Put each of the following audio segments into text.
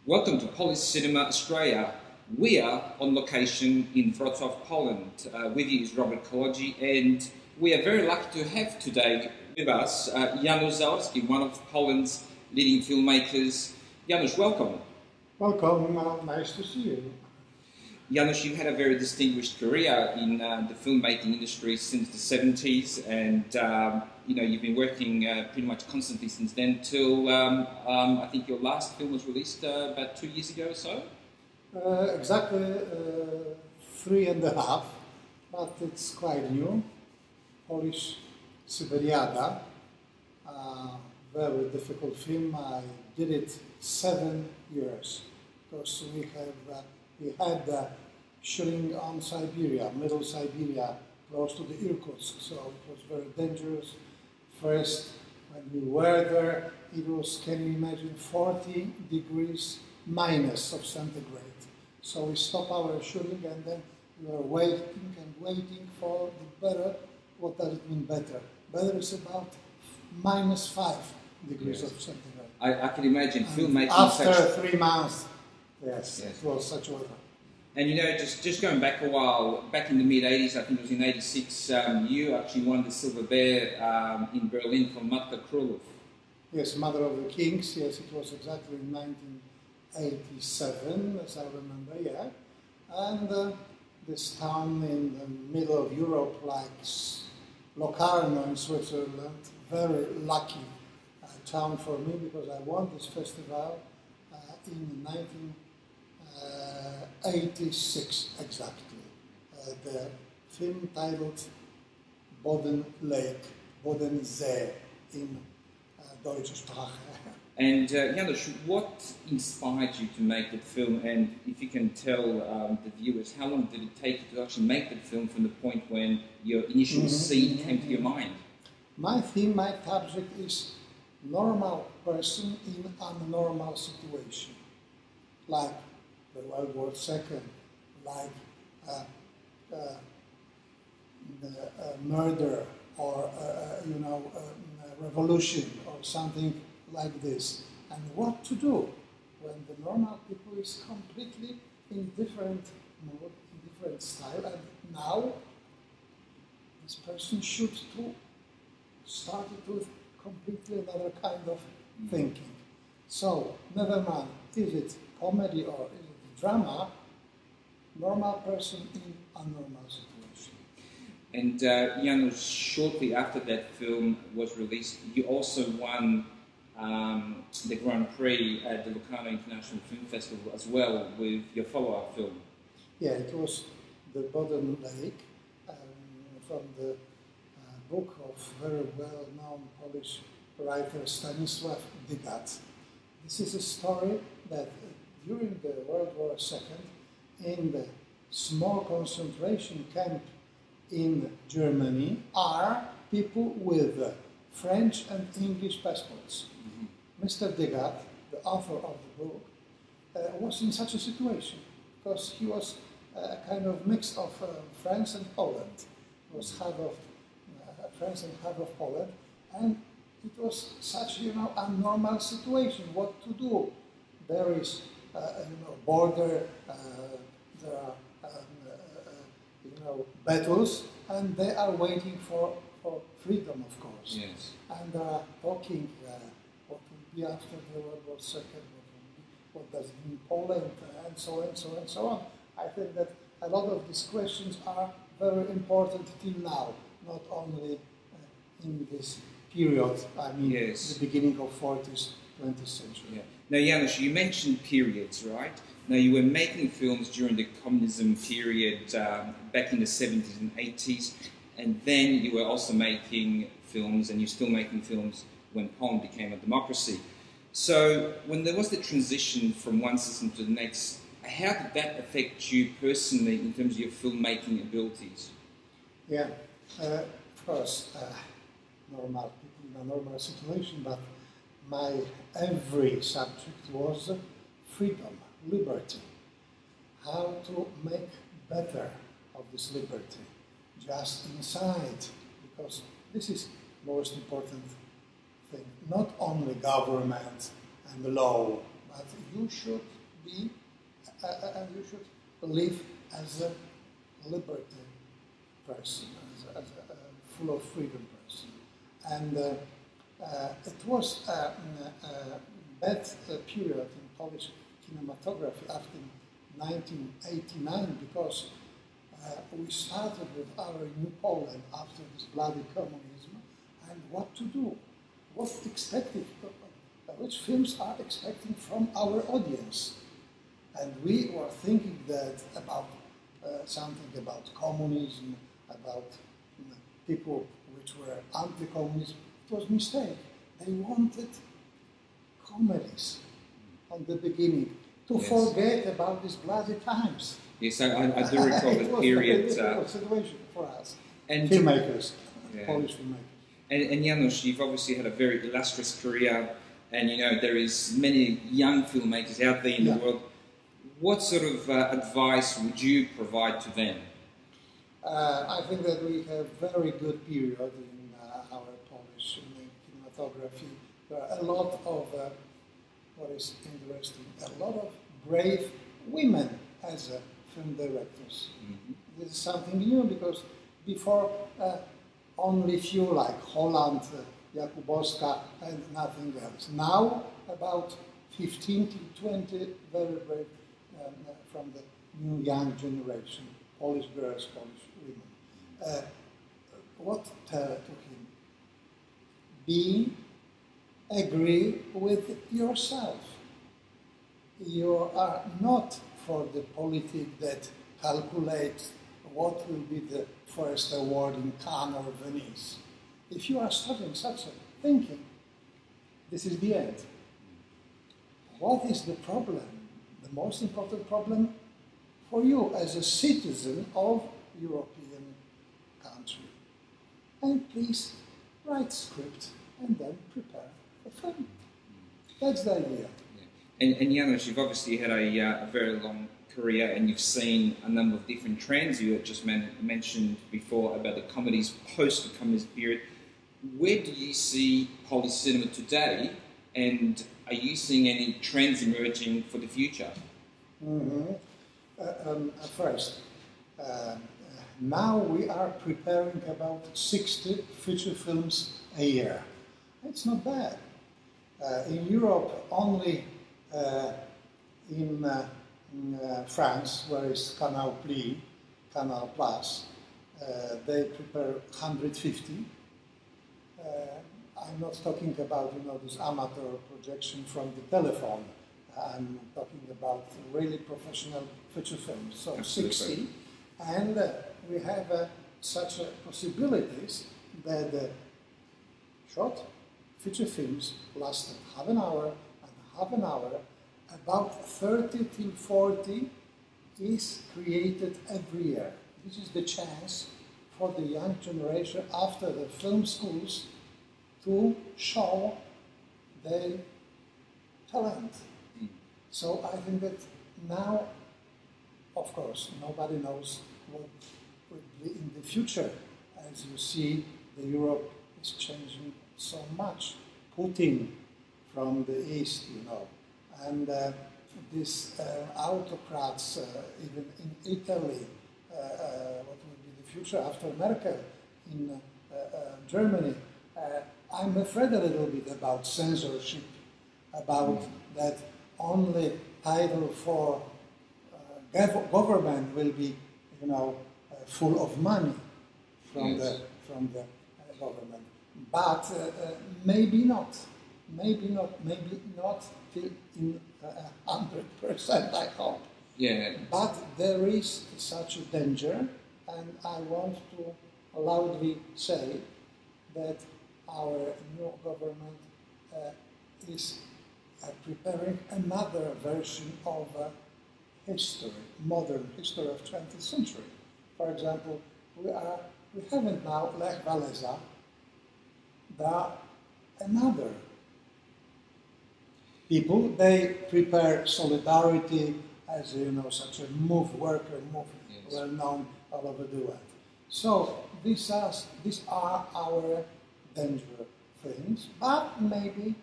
Welcome to Polish Cinema Australia. We are on location in Wrocław, Poland. With you is Robert Kolodzi, and we are very lucky to have today with us Janusz Zaorski, one of Poland's leading filmmakers. Janusz, welcome. Welcome, nice to see you. Janusz, you've had a very distinguished career in the filmmaking industry since the 70s, and you've been working pretty much constantly since then till I think your last film was released about 2 years ago or so? Exactly 3.5, but it's quite new. Polish Siberiada, very difficult film. I did it 7 years because we had shooting on Siberia, middle Siberia, close to the Irkutsk, so it was very dangerous. First, when we were there, it was, can you imagine, 40 degrees minus of centigrade. So we stopped our shooting and then we were waiting and waiting for the better. What does it mean better? Better is about -5 degrees of centigrade. I can imagine filmmaking after 3 months. Yes, it was such weather. And just going back a while, back in the mid-80s, I think it was in '86, you actually won the Silver Bear in Berlin for Matka Królów. Yes, Mother of the Kings, yes, it was exactly in 1987, as I remember, yeah. And this town in the middle of Europe, like Locarno in Switzerland, very lucky town for me because I won this festival in 1986 exactly. The film titled Bodensee in Deutsche Sprache. And Janusz, what inspired you to make that film? And if you can tell the viewers, how long did it take you to actually make that film from the point when your initial scene came to your mind? My theme, my subject is normal person in abnormal situation, like the World War II, like the murder or revolution or something like this, and what to do when the normal people is completely in different mood, in different style, and now this person should to start it with completely another kind of thinking. So, never mind, is it comedy or is it drama, normal person in a normal situation. And Janusz, shortly after that film was released, you also won the Grand Prix at the Locarno International Film Festival as well with your follow-up film. Yeah, it was The Boden Lake, from the book of very well-known Polish writer Stanisław Dygat. This is a story that during the World War II, in the small concentration camp in Germany, are people with French and English passports. Mr. Dygat, the author of the book, was in such a situation because he was a kind of mix of France and Poland. He was half of France and half of Poland, and it was such a normal situation. What to do? There is border, there are battles, and they are waiting for freedom, of course. Yes. And they are talking what will be after the World War II, what does it mean Poland, and so on and so on and so on. I think that a lot of these questions are very important till now, not only in this period, I mean, the beginning of 40s, 20th century. Yeah. Now, Janusz, you mentioned periods, right? Now, you were making films during the communism period back in the 70s and 80s, and then you were also making films, and you're still making films when Poland became a democracy. So, when there was the transition from one system to the next, how did that affect you personally in terms of your filmmaking abilities? Yeah, of course, normal people in a normal situation, but my every subject was freedom, liberty. How to make better of this liberty, just inside, because this is most important thing. Not only government and law, but you should be, you should live as a liberty person, as a full of freedom person. And it was a bad period in Polish cinematography after 1989 because we started with our new Poland after this bloody communism, and what to do, what expected, which films are expecting from our audience. And we were thinking that about something about communism, about people which were anti-communism. It was a mistake. They wanted comedies on the beginning to forget about these bloody times. Yes, I do recall the period. It was a difficult situation for us, and filmmakers, Polish filmmakers. And Janusz, you've obviously had a very illustrious career, and you know there is many young filmmakers out there in the world. What sort of advice would you provide to them? I think that we have very good period in our Polish cinematography. There are a lot of, what is interesting, a lot of brave women as film directors. Mm-hmm. This is something new because before only few like Holland, Jakubowska and nothing else. Now about 15 to 20 very brave from the new young generation, Polish girls, Polish women. What tell to him? Agree with yourself. You are not for the politic that calculates what will be the first award in Cannes or Venice. If you are studying such a thinking, this is the end. What is the problem? The most important problem for you as a citizen of European country. And please write script and then prepare a film. That's the idea. Yeah. And Janusz, you've obviously had a very long career and you've seen a number of different trends. You had just mentioned before about the comedies, post the comedies period. Where do you see Polish cinema today, and are you seeing any trends emerging for the future? Mm-hmm. First, now we are preparing about 60 feature films a year. It's not bad. In Europe, only in France, where is Canal Plus, they prepare 150. I'm not talking about this amateur projection from the telephone. I'm talking about really professional feature films. So Absolutely. 60, and we have such possibilities that short feature films last half an hour and half an hour. About 30 till 40 is created every year. This is the chance for the young generation after the film schools to show their talent. So I think that now, of course, nobody knows what will be in the future. As you see, the Europe is changing so much. Putin from the east, and these autocrats, even in Italy, what will be the future after Merkel in Germany. I'm afraid a little bit about censorship, about that only title for government will be, full of money from the government. But maybe not till in 100%, I hope. Yeah. But there is such a danger, and I want to loudly say that our new government is preparing another version of history, modern history of 20th century. For example, we haven't now Lech Walesa, another people. They prepare solidarity as such a worker movement, yes, well known all over the world. So these are our danger things, but maybe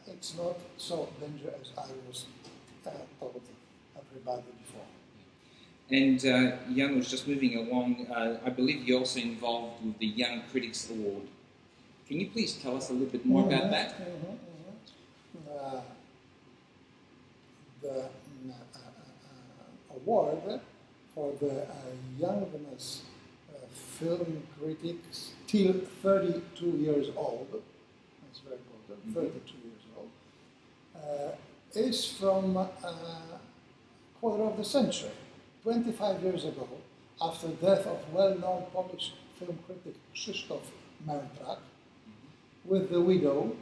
it's not so dangerous as I was told everybody before. And Janusz, just moving along, I believe you're also involved with the Young Critics Award. Can you please tell us a little bit more about that? The award for the youngest film critics till 32 years old, that's very important, 32 years old, is from quarter of the century. 25 years ago, after the death of well-known Polish film critic Krzysztof Mędrak, with the widow,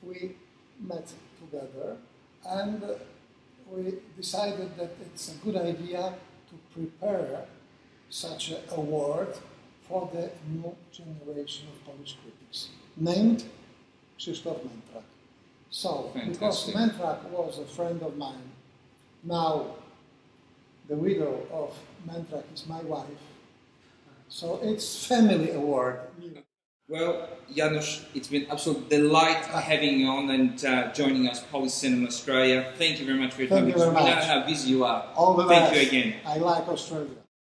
we met together and we decided that it's a good idea to prepare such an award for the new generation of Polish critics, named Krzysztof Mędrak. So, because Mędrak was a friend of mine, now the widow of Mędrak is my wife, so it's family award. Well, Janusz, it's been an absolute delight having you on and joining us, Polish Cinema Australia. Thank you very much for your time. Thank you very much. We know how busy you are. All the Thank best. you again. I like Australia.